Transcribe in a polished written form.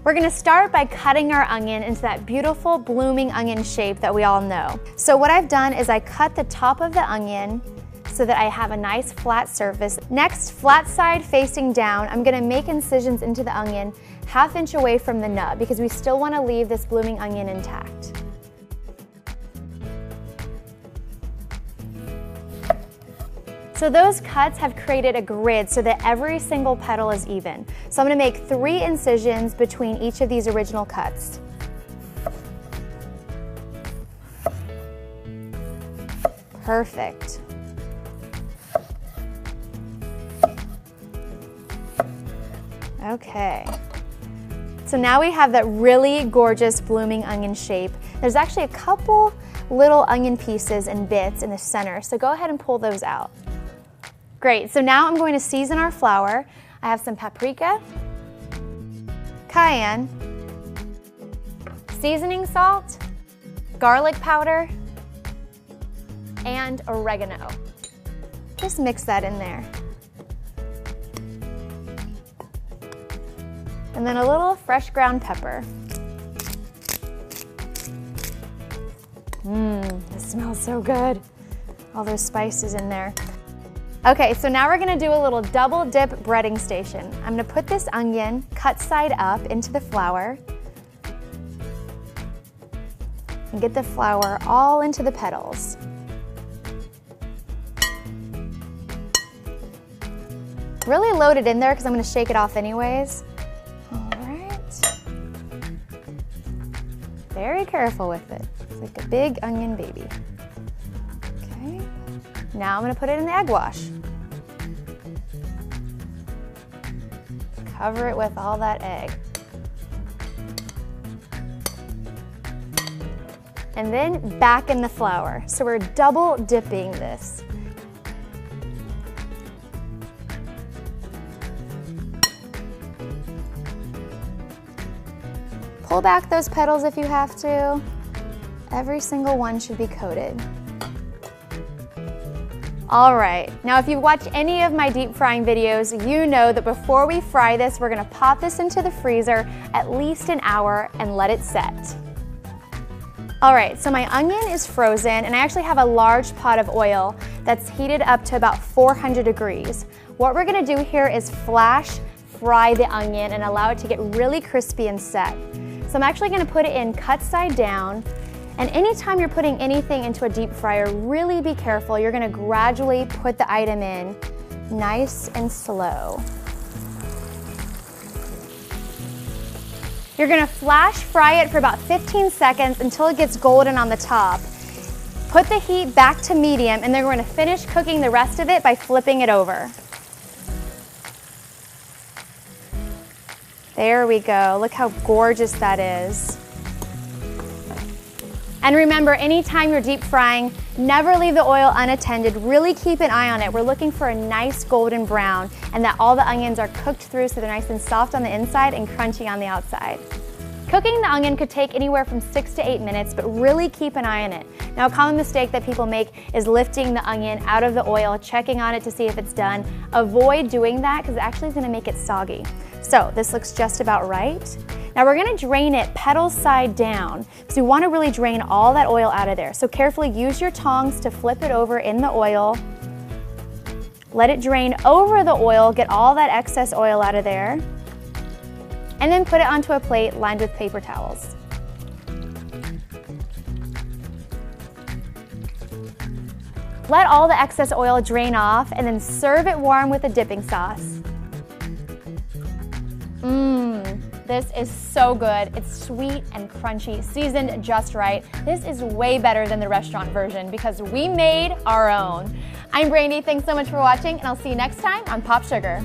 We're gonna start by cutting our onion into that beautiful blooming onion shape that we all know. So what I've done is I cut the top of the onion so that I have a nice flat surface. Next, flat side facing down, I'm gonna make incisions into the onion 1/2 inch away from the nub because we still wanna leave this blooming onion intact. So those cuts have created a grid so that every single petal is even. So I'm gonna make 3 incisions between each of these original cuts. Perfect. Okay. So now we have that really gorgeous blooming onion shape. There's actually a couple little onion pieces and bits in the center, so go ahead and pull those out. Great, so now I'm going to season our flour. I have some paprika, cayenne, seasoning salt, garlic powder, and oregano. Just mix that in there. And then a little fresh ground pepper. This smells so good. All those spices in there. Okay, so now we're gonna do a little double dip breading station. I'm gonna put this onion cut side up into the flour and get the flour all into the petals. Really load it in there because I'm gonna shake it off anyways. All right. Very careful with it. It's like a big onion baby. Okay. Now I'm gonna put it in the egg wash. Cover it with all that egg. And then back in the flour. So we're double dipping this. Pull back those petals if you have to. Every single one should be coated. All right, now if you've watched any of my deep frying videos, you know that before we fry this, we're gonna pop this into the freezer at least an hour and let it set. All right, so my onion is frozen and I actually have a large pot of oil that's heated up to about 400 degrees. What we're gonna do here is flash fry the onion and allow it to get really crispy and set. So I'm actually gonna put it in cut side down. And anytime you're putting anything into a deep fryer, really be careful. You're gonna gradually put the item in nice and slow. You're gonna flash fry it for about 15 seconds until it gets golden on the top. Put the heat back to medium and then we're gonna finish cooking the rest of it by flipping it over. There we go, look how gorgeous that is. And remember, anytime you're deep frying, never leave the oil unattended. Really keep an eye on it. We're looking for a nice golden brown and that all the onions are cooked through so they're nice and soft on the inside and crunchy on the outside. Cooking the onion could take anywhere from 6 to 8 minutes, but really keep an eye on it. Now, a common mistake that people make is lifting the onion out of the oil, checking on it to see if it's done. Avoid doing that because it actually is gonna make it soggy. So this looks just about right. Now we're gonna drain it petal side down because we wanna really drain all that oil out of there. So carefully use your tongs to flip it over in the oil. Let it drain over the oil, get all that excess oil out of there. And then put it onto a plate lined with paper towels. Let all the excess oil drain off and then serve it warm with a dipping sauce. This is so good. It's sweet and crunchy, seasoned just right. This is way better than the restaurant version because we made our own. I'm Brandy, thanks so much for watching and I'll see you next time on Pop Sugar.